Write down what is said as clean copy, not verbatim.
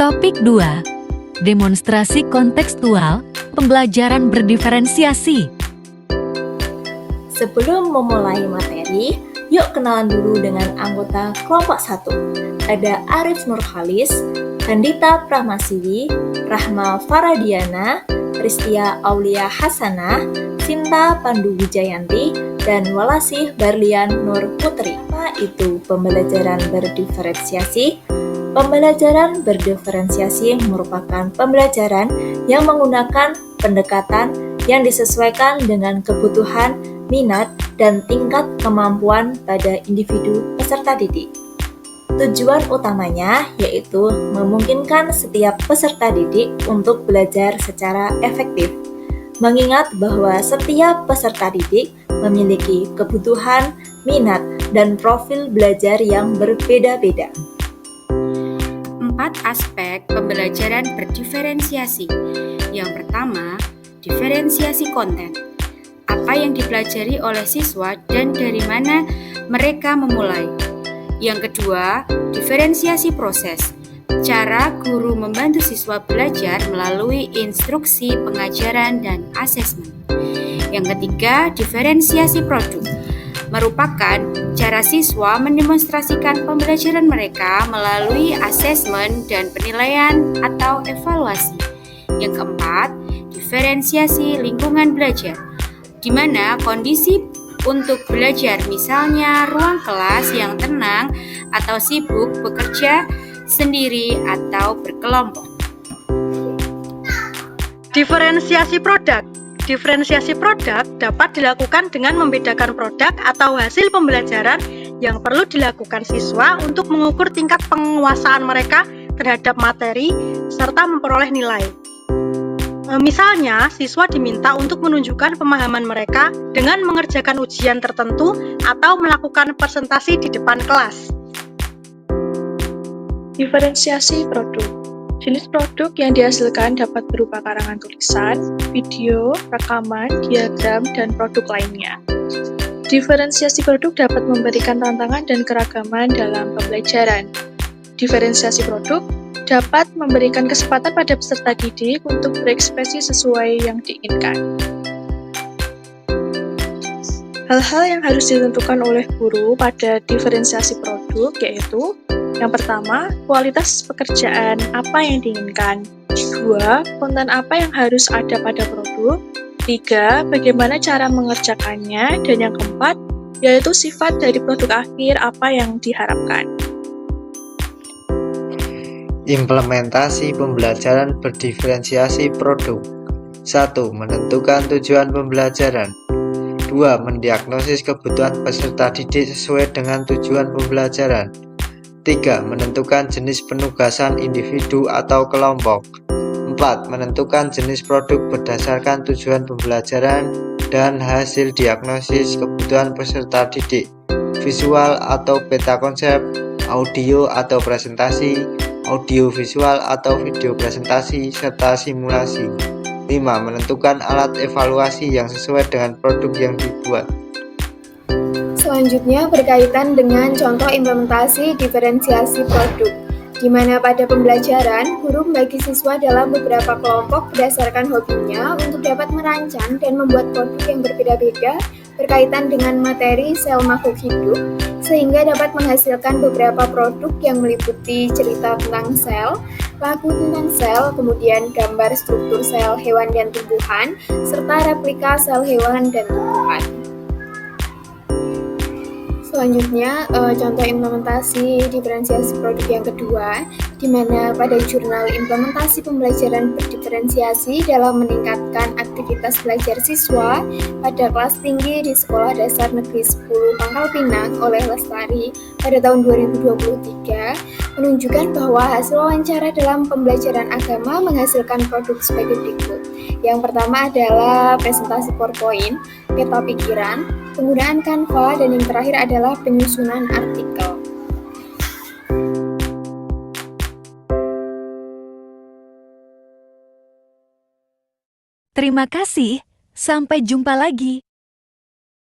Topik 2. Demonstrasi kontekstual, pembelajaran berdiferensiasi. Sebelum memulai materi, yuk kenalan dulu dengan anggota kelompok 1. Ada Arif Nurhalis, Handita Pramasiwi, Rahma Faradiana, Ristia Aulia Hasanah, Sinta Pandu Wijayanti, dan Walasih Barlian Nur Putri. Apa itu pembelajaran berdiferensiasi? Pembelajaran berdiferensiasi merupakan pembelajaran yang menggunakan pendekatan yang disesuaikan dengan kebutuhan, minat, dan tingkat kemampuan pada individu peserta didik. Tujuan utamanya yaitu memungkinkan setiap peserta didik untuk belajar secara efektif, mengingat bahwa setiap peserta didik memiliki kebutuhan, minat, dan profil belajar yang berbeda-beda. 4 aspek pembelajaran berdiferensiasi. Yang pertama, diferensiasi konten. Apa yang dipelajari oleh siswa dan dari mana mereka memulai. Yang kedua, diferensiasi proses. Cara guru membantu siswa belajar melalui instruksi, pengajaran, dan asesmen. Yang ketiga, diferensiasi produk. Merupakan cara siswa mendemonstrasikan pembelajaran mereka melalui asesmen dan penilaian atau evaluasi. Yang keempat, diferensiasi lingkungan belajar, di mana kondisi untuk belajar, misalnya ruang kelas yang tenang atau sibuk bekerja sendiri atau berkelompok. Diferensiasi produk. Diferensiasi produk dapat dilakukan dengan membedakan produk atau hasil pembelajaran yang perlu dilakukan siswa untuk mengukur tingkat penguasaan mereka terhadap materi serta memperoleh nilai. Misalnya, siswa diminta untuk menunjukkan pemahaman mereka dengan mengerjakan ujian tertentu atau melakukan presentasi di depan kelas. Diferensiasi produk. Jenis produk yang dihasilkan dapat berupa karangan tulisan, video, rekaman, diagram, dan produk lainnya. Diferensiasi produk dapat memberikan tantangan dan keragaman dalam pembelajaran. Diferensiasi produk dapat memberikan kesempatan pada peserta didik untuk berekspresi sesuai yang diinginkan. Hal-hal yang harus ditentukan oleh guru pada diferensiasi produk yaitu: yang pertama, kualitas pekerjaan apa yang diinginkan. 2, konten apa yang harus ada pada produk. 3, bagaimana cara mengerjakannya. Dan yang keempat, yaitu sifat dari produk akhir apa yang diharapkan. Implementasi pembelajaran berdiferensiasi produk. 1. Menentukan tujuan pembelajaran. 2. Mendiagnosis kebutuhan peserta didik sesuai dengan tujuan pembelajaran. 3. Menentukan jenis penugasan individu atau kelompok. 4. Menentukan jenis produk berdasarkan tujuan pembelajaran dan hasil diagnosis kebutuhan peserta didik. Visual atau peta konsep, audio atau presentasi, audio visual atau video presentasi, serta simulasi. 5. Menentukan alat evaluasi yang sesuai dengan produk yang dibuat. Selanjutnya berkaitan dengan contoh implementasi diferensiasi produk, di mana pada pembelajaran, guru membagi siswa dalam beberapa kelompok berdasarkan hobinya untuk dapat merancang dan membuat produk yang berbeda-beda berkaitan dengan materi sel makhluk hidup, sehingga dapat menghasilkan beberapa produk yang meliputi cerita tentang sel, lagu tentang sel, kemudian gambar struktur sel hewan dan tumbuhan, serta replika sel hewan dan tumbuhan. Selanjutnya, contoh implementasi diferensiasi produk yang kedua, di mana pada jurnal implementasi pembelajaran berdiferensiasi dalam meningkatkan aktivitas belajar siswa pada kelas tinggi di Sekolah Dasar Negeri 10 Pangkal Pinang oleh Lestari pada tahun 2023, menunjukkan bahwa hasil wawancara dalam pembelajaran agama menghasilkan produk sebagai berikut. Yang pertama adalah presentasi PowerPoint, peta pikiran, penggunaan Canva, dan yang terakhir adalah penyusunan artikel. Terima kasih, sampai jumpa lagi.